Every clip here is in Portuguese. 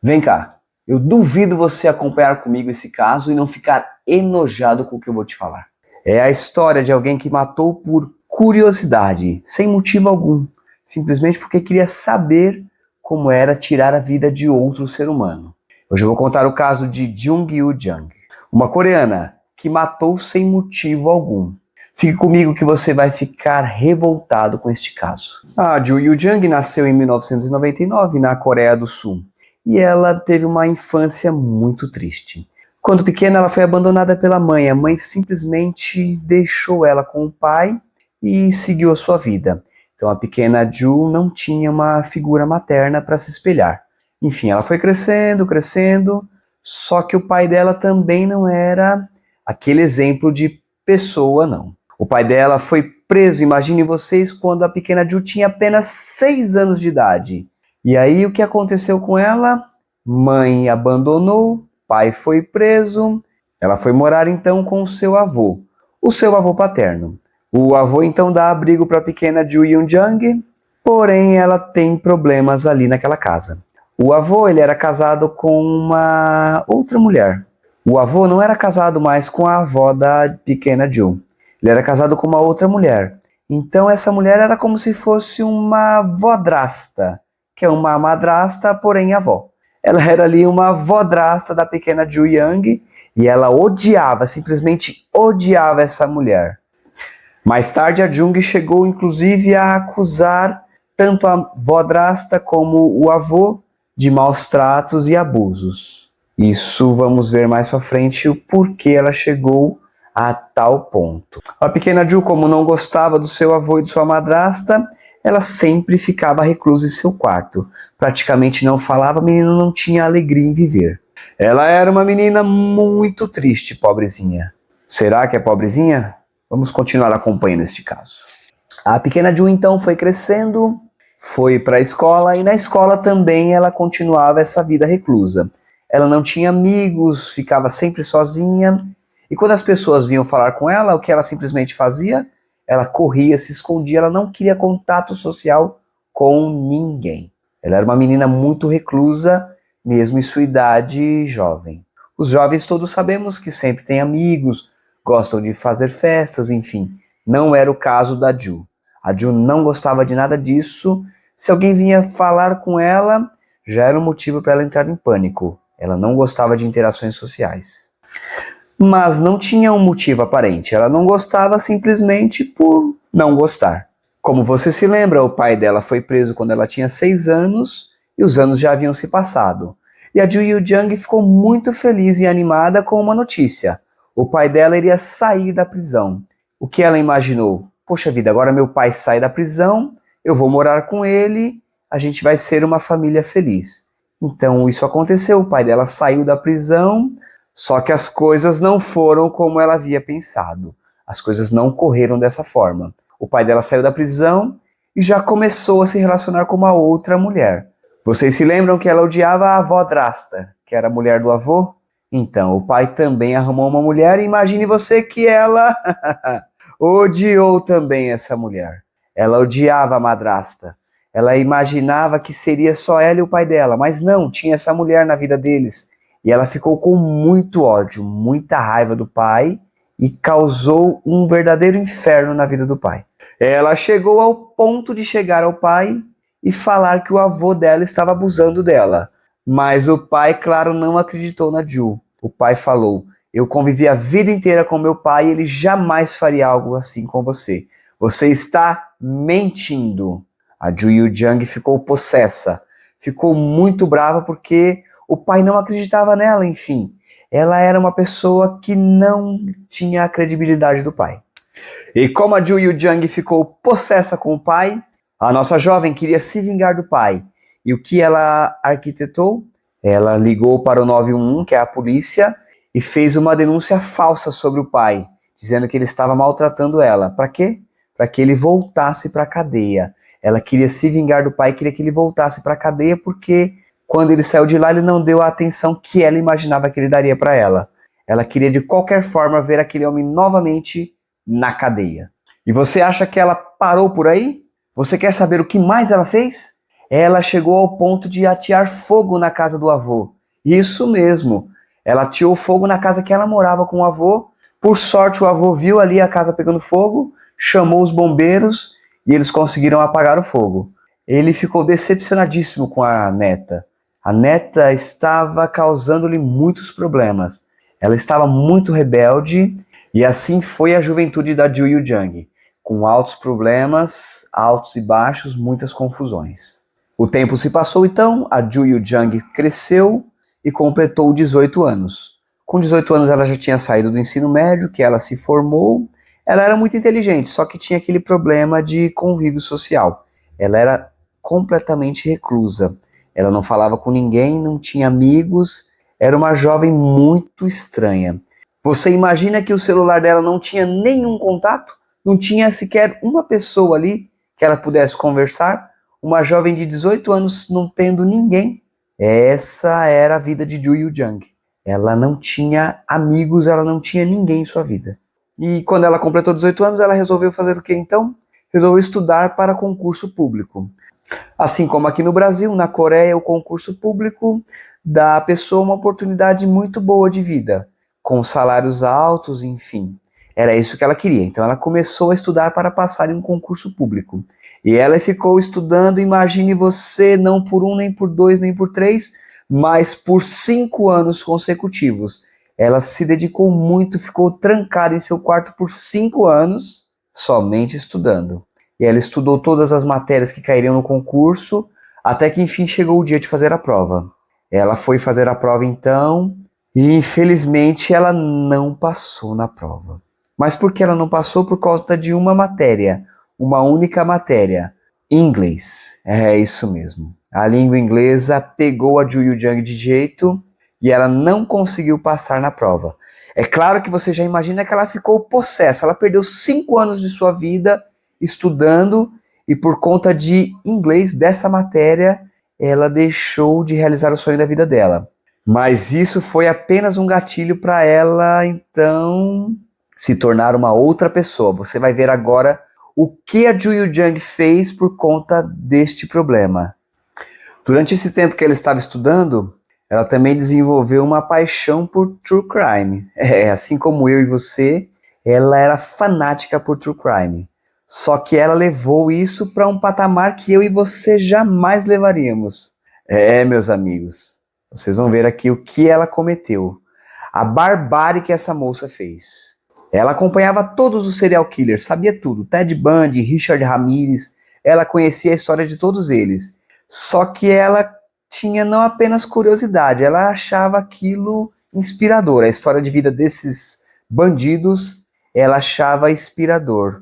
Vem cá, eu duvido você acompanhar comigo esse caso e não ficar enojado com o que eu vou te falar. É a história de alguém que matou por curiosidade, sem motivo algum, simplesmente porque queria saber como era tirar a vida de outro ser humano. Hoje eu vou contar o caso de Jung Yoo Jang, uma coreana que matou sem motivo algum. Fique comigo que você vai ficar revoltado com este caso. A Jung Yoo Jang nasceu em 1999 na Coreia do Sul e ela teve uma infância muito triste. Quando pequena, ela foi abandonada pela mãe. A mãe simplesmente deixou ela com o pai e seguiu a sua vida. Então a pequena Ju não tinha uma figura materna para se espelhar. Enfim, ela foi crescendo, só que o pai dela também não era aquele exemplo de pessoa, não. O pai dela foi preso, imaginem vocês, quando a pequena Ju tinha apenas 6 anos de idade. E aí o que aconteceu com ela? Mãe abandonou, pai foi preso, ela foi morar então com o seu avô paterno. O avô então dá abrigo para a pequena Ju Yoo Jang, porém ela tem problemas ali naquela casa. O avô, ele era casado com uma outra mulher. O avô não era casado mais com a avó da pequena Ju. Ele era casado com uma outra mulher. Então essa mulher era como se fosse uma vodrasta, que é uma madrasta, porém avó. Ela era ali uma vodrasta da pequena Ju Yang e ela odiava, simplesmente odiava essa mulher. Mais tarde a Jung chegou inclusive a acusar tanto a vodrasta como o avô de maus tratos e abusos. Isso vamos ver mais para frente o porquê ela chegou a tal ponto. A pequena Ju, como não gostava do seu avô e de sua madrasta, ela sempre ficava reclusa em seu quarto. Praticamente não falava, a menina não tinha alegria em viver. Ela era uma menina muito triste, pobrezinha. Será que é pobrezinha? Vamos continuar acompanhando este caso. A pequena Ju então foi crescendo, foi para a escola e na escola também ela continuava essa vida reclusa. Ela não tinha amigos, ficava sempre sozinha. E quando as pessoas vinham falar com ela, o que ela simplesmente fazia? Ela corria, se escondia, ela não queria contato social com ninguém. Ela era uma menina muito reclusa, mesmo em sua idade jovem. Os jovens todos sabemos que sempre têm amigos, gostam de fazer festas, enfim. Não era o caso da Ju. A Ju não gostava de nada disso. Se alguém vinha falar com ela, já era um motivo para ela entrar em pânico. Ela não gostava de interações sociais. Mas não tinha um motivo aparente. Ela não gostava simplesmente por não gostar. Como você se lembra, o pai dela foi preso quando ela tinha 6 anos e os anos já haviam se passado. E a Ju Yoo Jang ficou muito feliz e animada com uma notícia. O pai dela iria sair da prisão. O que ela imaginou? Poxa vida, agora meu pai sai da prisão, eu vou morar com ele, a gente vai ser uma família feliz. Então isso aconteceu, o pai dela saiu da prisão, só que as coisas não foram como ela havia pensado. As coisas não correram dessa forma. O pai dela saiu da prisão e já começou a se relacionar com uma outra mulher. Vocês se lembram que ela odiava a avó Drasta, que era a mulher do avô? Então, o pai também arrumou uma mulher e imagine você que ela odiou também essa mulher. Ela odiava a madrasta. Ela imaginava que seria só ela e o pai dela, mas não, tinha essa mulher na vida deles. E ela ficou com muito ódio, muita raiva do pai e causou um verdadeiro inferno na vida do pai. Ela chegou ao ponto de chegar ao pai e falar que o avô dela estava abusando dela. Mas o pai, claro, não acreditou na Ju. O pai falou: eu convivi a vida inteira com meu pai e ele jamais faria algo assim com você. Você está mentindo. A Ju Yoo Jang ficou possessa. Ficou muito brava porque o pai não acreditava nela, enfim. Ela era uma pessoa que não tinha a credibilidade do pai. E como a Ju Yoo Jang ficou possessa com o pai, a nossa jovem queria se vingar do pai. E o que ela arquitetou? Ela ligou para o 911, que é a polícia, e fez uma denúncia falsa sobre o pai, dizendo que ele estava maltratando ela. Para quê? Para que ele voltasse para a cadeia. Ela queria se vingar do pai, queria que ele voltasse para a cadeia, porque quando ele saiu de lá, ele não deu a atenção que ela imaginava que ele daria para ela. Ela queria de qualquer forma ver aquele homem novamente na cadeia. E você acha que ela parou por aí? Você quer saber o que mais ela fez? Ela chegou ao ponto de atear fogo na casa do avô. Isso mesmo, ela ateou fogo na casa que ela morava com o avô. Por sorte, o avô viu ali a casa pegando fogo, chamou os bombeiros e eles conseguiram apagar o fogo. Ele ficou decepcionadíssimo com a neta. A neta estava causando-lhe muitos problemas. Ela estava muito rebelde e assim foi a juventude da Ju Yu-jung, com altos problemas, altos e baixos, muitas confusões. O tempo se passou então, a Ju Yu-jung cresceu e completou 18 anos. Com 18 anos ela já tinha saído do ensino médio, que ela se formou. Ela era muito inteligente, só que tinha aquele problema de convívio social. Ela era completamente reclusa. Ela não falava com ninguém, não tinha amigos, era uma jovem muito estranha. Você imagina que o celular dela não tinha nenhum contato? Não tinha sequer uma pessoa ali que ela pudesse conversar? Uma jovem de 18 anos não tendo ninguém? Essa era a vida de Ju Yu-jung. Ela não tinha amigos, ela não tinha ninguém em sua vida. E quando ela completou 18 anos, ela resolveu fazer o que então? Resolveu estudar para concurso público. Assim como aqui no Brasil, na Coreia, o concurso público dá à pessoa uma oportunidade muito boa de vida, com salários altos, enfim. Era isso que ela queria. Então ela começou a estudar para passar em um concurso público. E ela ficou estudando, imagine você, não por 1, nem por 2, nem por 3, mas por 5 anos consecutivos. Ela se dedicou muito, ficou trancada em seu quarto por 5 anos, somente estudando. E ela estudou todas as matérias que cairiam no concurso, até que enfim chegou o dia de fazer a prova. Ela foi fazer a prova então, e infelizmente ela não passou na prova. Mas por que ela não passou? Por causa de uma matéria, uma única matéria, inglês. É isso mesmo. A língua inglesa pegou a Ju Yu-jung de jeito e ela não conseguiu passar na prova. É claro que você já imagina que ela ficou possessa, ela perdeu 5 anos de sua vida estudando e por conta de inglês, dessa matéria, ela deixou de realizar o sonho da vida dela. Mas isso foi apenas um gatilho para ela, então, se tornar uma outra pessoa. Você vai ver agora o que a Ju Yu-jung fez por conta deste problema. Durante esse tempo que ela estava estudando, ela também desenvolveu uma paixão por true crime. Assim como eu e você, ela era fanática por true crime. Só que ela levou isso para um patamar que eu e você jamais levaríamos. Meus amigos, vocês vão ver aqui o que ela cometeu. A barbárie que essa moça fez. Ela acompanhava todos os serial killers, sabia tudo. Ted Bundy, Richard Ramirez, ela conhecia a história de todos eles. Só que ela tinha não apenas curiosidade, ela achava aquilo inspirador. A história de vida desses bandidos, ela achava inspirador.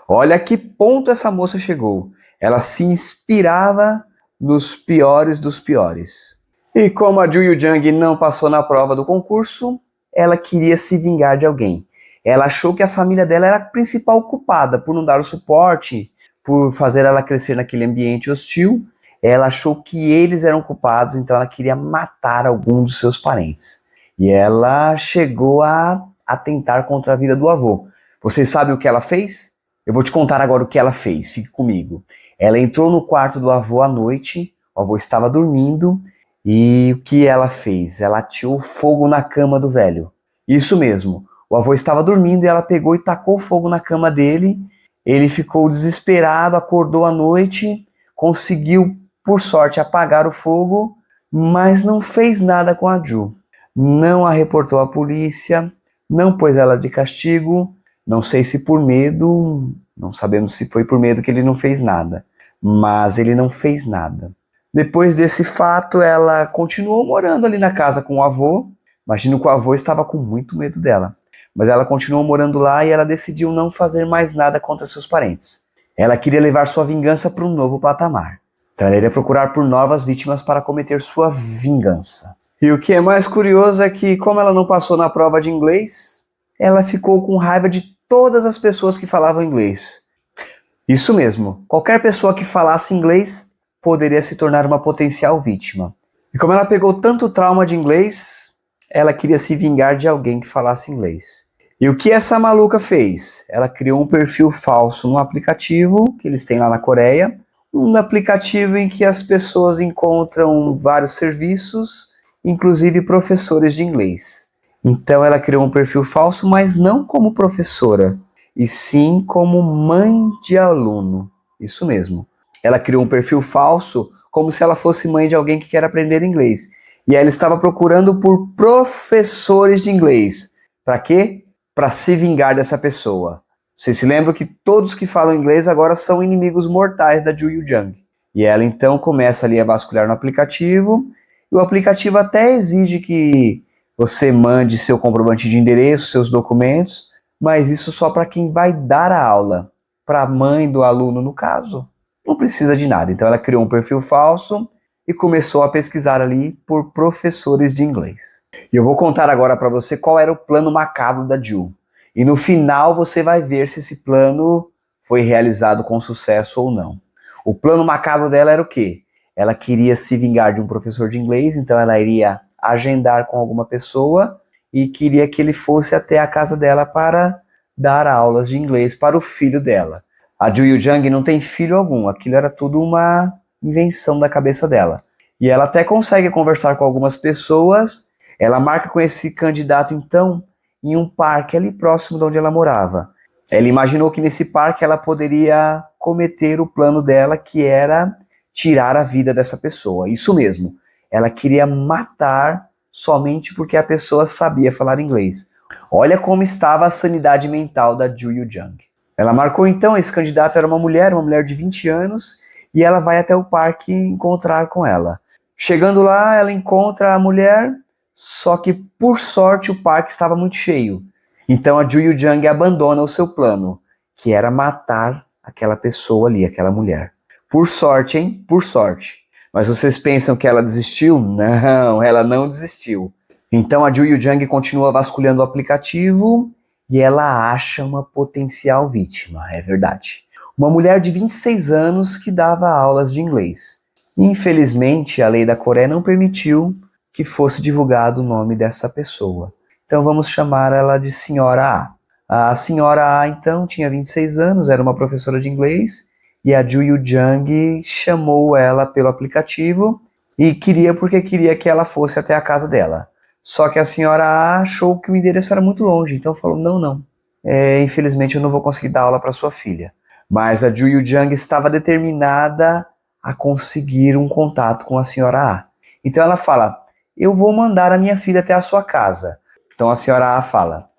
Olha a que ponto essa moça chegou. Ela se inspirava nos piores dos piores. E como a Ju Yu-jung não passou na prova do concurso, ela queria se vingar de alguém. Ela achou que a família dela era a principal culpada por não dar o suporte, por fazer ela crescer naquele ambiente hostil. Ela achou que eles eram culpados, então ela queria matar algum dos seus parentes. E ela chegou a atentar contra a vida do avô. Vocês sabem o que ela fez? Eu vou te contar agora o que ela fez, fique comigo. Ela entrou no quarto do avô à noite, o avô estava dormindo, e o que ela fez? Ela ateou fogo na cama do velho. Isso mesmo, o avô estava dormindo e ela pegou e tacou fogo na cama dele. Ele ficou desesperado, acordou à noite, conseguiu, por sorte, apagar o fogo, mas não fez nada com a Ju. Não a reportou à polícia, não pôs ela de castigo, não sei se por medo, não sabemos se foi por medo que ele não fez nada, mas ele não fez nada. Depois desse fato, ela continuou morando ali na casa com o avô. Imagino que o avô estava com muito medo dela. Mas ela continuou morando lá e ela decidiu não fazer mais nada contra seus parentes. Ela queria levar sua vingança para um novo patamar. Então ela iria procurar por novas vítimas para cometer sua vingança. E o que é mais curioso é que, como ela não passou na prova de inglês, ela ficou com raiva de todas as pessoas que falavam inglês. Isso mesmo, qualquer pessoa que falasse inglês poderia se tornar uma potencial vítima. E como ela pegou tanto trauma de inglês, ela queria se vingar de alguém que falasse inglês. E o que essa maluca fez? Ela criou um perfil falso no aplicativo que eles têm lá na Coreia, Um aplicativo em que as pessoas encontram vários serviços, inclusive professores de inglês. Então ela criou um perfil falso, mas não como professora, e sim como mãe de aluno. Isso mesmo. Ela criou um perfil falso como se ela fosse mãe de alguém que quer aprender inglês. E ela estava procurando por professores de inglês. Para quê? Para se vingar dessa pessoa. Vocês se lembram que todos que falam inglês agora são inimigos mortais da Ju Jung. E ela então começa ali a vasculhar no aplicativo. E o aplicativo até exige que você mande seu comprovante de endereço, seus documentos, mas isso só para quem vai dar a aula. Para a mãe do aluno, no caso, não precisa de nada. Então ela criou um perfil falso e começou a pesquisar ali por professores de inglês. E eu vou contar agora para você qual era o plano macabro da Ju. E no final você vai ver se esse plano foi realizado com sucesso ou não. O plano macabro dela era o quê? Ela queria se vingar de um professor de inglês, então ela iria agendar com alguma pessoa e queria que ele fosse até a casa dela para dar aulas de inglês para o filho dela. A Ju Jung não tem filho algum, aquilo era tudo uma invenção da cabeça dela. E ela até consegue conversar com algumas pessoas, ela marca com esse candidato então em um parque ali próximo de onde ela morava. Ela imaginou que nesse parque ela poderia cometer o plano dela, que era tirar a vida dessa pessoa. Isso mesmo, ela queria matar somente porque a pessoa sabia falar inglês. Olha como estava a sanidade mental da Ju Jung. Ela marcou então, esse candidato era uma mulher de 20 anos, e ela vai até o parque encontrar com ela. Chegando lá, ela encontra a mulher, só que por sorte o parque estava muito cheio. Então a Ju Jung abandona o seu plano, que era matar aquela pessoa ali, aquela mulher. Por sorte, hein? Por sorte. Mas vocês pensam que ela desistiu? Não, ela não desistiu. Então a Ju Jung continua vasculhando o aplicativo e ela acha uma potencial vítima, é verdade. Uma mulher de 26 anos que dava aulas de inglês. Infelizmente, a lei da Coreia não permitiu que fosse divulgado o nome dessa pessoa. Então vamos chamar ela de Senhora A. A Senhora A, então, tinha 26 anos, era uma professora de inglês, e a Ju Jung chamou ela pelo aplicativo e queria que ela fosse até a casa dela. Só que a Senhora A achou que o endereço era muito longe, então falou, não, infelizmente eu não vou conseguir dar aula para sua filha. Mas a Ju Jung estava determinada a conseguir um contato com a Senhora A. Então ela fala, eu vou mandar a minha filha até a sua casa. Então a Senhora A fala,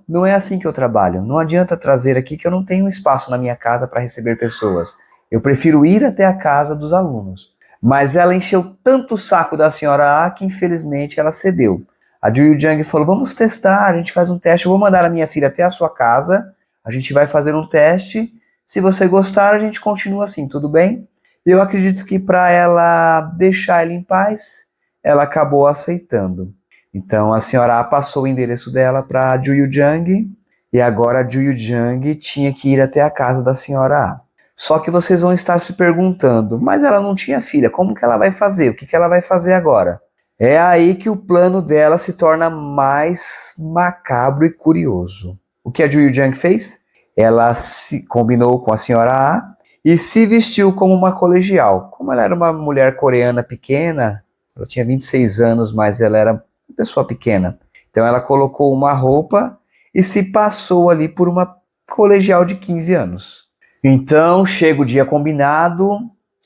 não é assim que eu trabalho. Não adianta trazer aqui que eu não tenho espaço na minha casa para receber pessoas. Eu prefiro ir até a casa dos alunos. Mas ela encheu tanto o saco da Senhora A que infelizmente ela cedeu. A Ju Jung falou, vamos testar, a gente faz um teste, eu vou mandar a minha filha até a sua casa, a gente vai fazer um teste, se você gostar a gente continua assim, tudo bem? Eu acredito que para ela deixar ele em paz, ela acabou aceitando. Então a Senhora A passou o endereço dela para a Ju Jung e agora a Ju Jung tinha que ir até a casa da Senhora A. Só que vocês vão estar se perguntando, mas ela não tinha filha, como que ela vai fazer? O que ela vai fazer agora? É aí que o plano dela se torna mais macabro e curioso. O que a Ju Jung fez? Ela se combinou com a Senhora A e se vestiu como uma colegial. Como ela era uma mulher coreana pequena, ela tinha 26 anos, mas ela era uma pessoa pequena. Então ela colocou uma roupa e se passou ali por uma colegial de 15 anos. Então chega o dia combinado,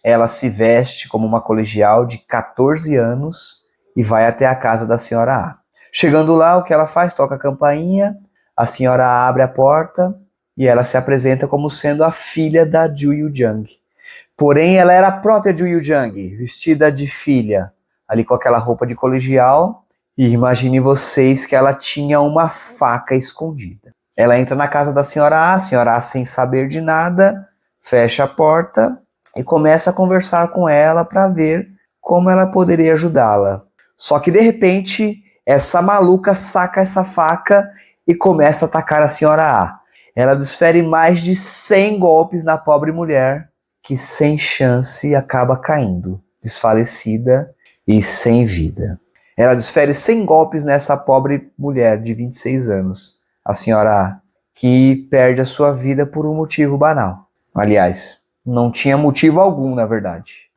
ela se veste como uma colegial de 14 anos e vai até a casa da Senhora A. Chegando lá, o que ela faz? Toca a campainha, a senhora abre a porta e ela se apresenta como sendo a filha da Ju Jung. Porém, ela era a própria Ju Jung, vestida de filha, ali com aquela roupa de colegial, e imagine vocês que ela tinha uma faca escondida. Ela entra na casa da Senhora A sem saber de nada, fecha a porta e começa a conversar com ela para ver como ela poderia ajudá-la. Só que de repente, essa maluca saca essa faca e começa a atacar a Senhora A. Ela desfere mais de 100 golpes na pobre mulher, que sem chance acaba caindo, desfalecida e sem vida. Ela desfere 100 golpes nessa pobre mulher de 26 anos, a Senhora A, que perde a sua vida por um motivo banal. Aliás, Não tinha motivo algum, na verdade.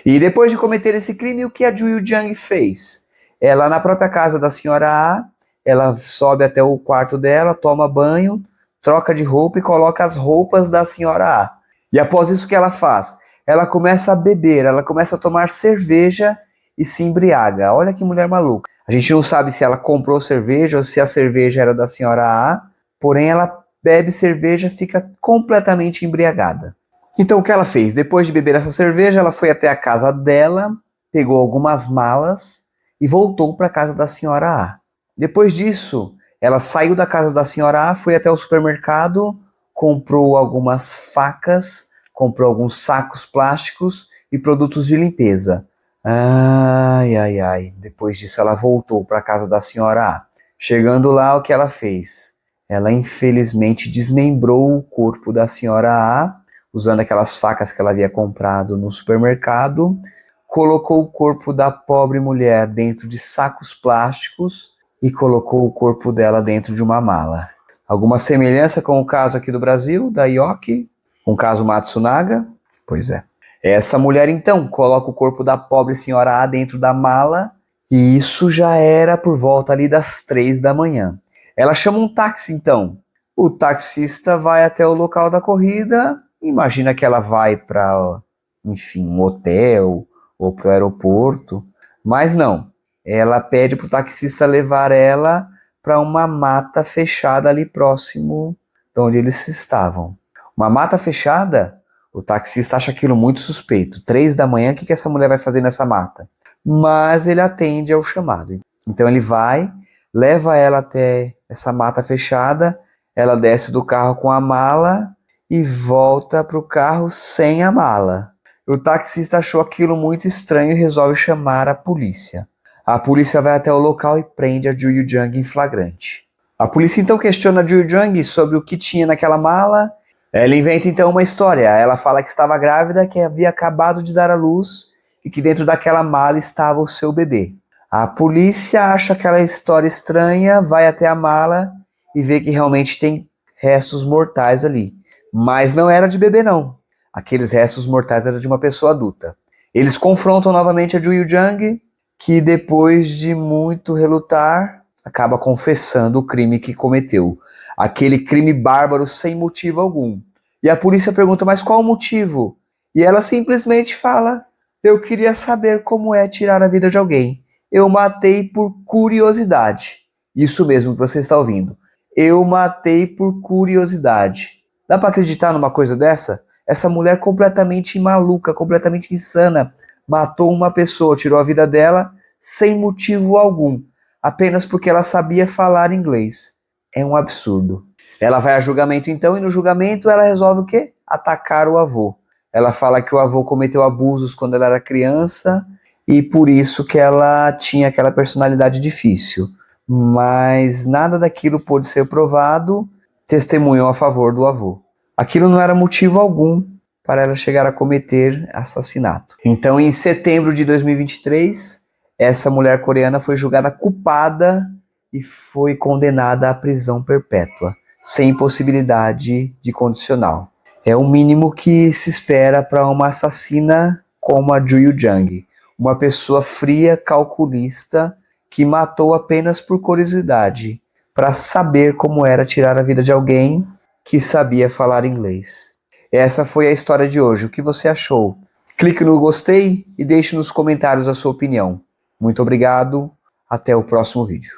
E depois de cometer esse crime, o que a Ju Jang fez? Ela, na própria casa da senhora A, ela sobe até o quarto dela, toma banho, troca de roupa e coloca as roupas da senhora A. E após isso, o que ela faz? Ela começa a beber, ela começa a tomar cerveja e se embriaga. Olha que mulher maluca. A gente não sabe se ela comprou cerveja ou se a cerveja era da senhora A, porém ela bebe cerveja e fica completamente embriagada. Então o que ela fez? Depois de beber essa cerveja, ela foi até a casa dela, pegou algumas malas e voltou para a casa da senhora A. Depois disso, ela saiu da casa da senhora A, foi até o supermercado, comprou algumas facas, comprou alguns sacos plásticos e produtos de limpeza. Ai, ai, ai. Depois disso, ela voltou para a casa da senhora A. Chegando lá, o que ela fez? Ela, infelizmente, desmembrou o corpo da senhora A, usando aquelas facas que ela havia comprado no supermercado, colocou o corpo da pobre mulher dentro de sacos plásticos e colocou o corpo dela dentro de uma mala. Alguma semelhança com o caso aqui do Brasil, da Yoki, com o caso Matsunaga? Pois é. Essa mulher, então, coloca o corpo da pobre senhora A dentro da mala e isso já era por volta ali das 3 da manhã. Ela chama um táxi, então. O taxista vai até o local da corrida. Imagina que ela vai para, enfim, um hotel ou para o aeroporto, mas não. Ela pede para o taxista levar ela para uma mata fechada ali próximo de onde eles estavam. Uma mata fechada? O taxista acha aquilo muito suspeito. 3 da manhã, o que essa mulher vai fazer nessa mata? Mas ele atende ao chamado. Então ele vai, leva ela até essa mata fechada, ela desce do carro com a mala e volta para o carro sem a mala. O taxista achou aquilo muito estranho e resolve chamar a polícia. A polícia vai até o local e prende a Ju Jang em flagrante. A polícia então questiona a Ju Jang sobre o que tinha naquela mala. Ela inventa então uma história. Ela fala que estava grávida, que havia acabado de dar à luz e que dentro daquela mala estava o seu bebê. A polícia acha aquela história estranha, vai até a mala e vê que realmente tem restos mortais ali. Mas não era de bebê, não. Aqueles restos mortais eram de uma pessoa adulta. Eles confrontam novamente a Ju Jang, que depois de muito relutar, acaba confessando o crime que cometeu. Aquele crime bárbaro sem motivo algum. E a polícia pergunta, mas qual o motivo? E ela simplesmente fala, eu queria saber como é tirar a vida de alguém. Eu matei por curiosidade. Isso mesmo que você está ouvindo. Eu matei por curiosidade. Dá para acreditar numa coisa dessa? Essa mulher completamente maluca, completamente insana, matou uma pessoa, tirou a vida dela sem motivo algum, apenas porque ela sabia falar inglês. É um absurdo. Ela vai a julgamento então, e no julgamento ela resolve o quê? Atacar o avô. Ela fala que o avô cometeu abusos quando ela era criança e por isso que ela tinha aquela personalidade difícil. Mas nada daquilo pôde ser provado, testemunhou a favor do avô. Aquilo não era motivo algum para ela chegar a cometer assassinato. Então, em setembro de 2023, essa mulher coreana foi julgada culpada e foi condenada à prisão perpétua, sem possibilidade de condicional. É o mínimo que se espera para uma assassina como a Ju Jang, uma pessoa fria, calculista, que matou apenas por curiosidade, para saber como era tirar a vida de alguém que sabia falar inglês. Essa foi a história de hoje. O que você achou? Clique no gostei e deixe nos comentários a sua opinião. Muito obrigado. Até o próximo vídeo.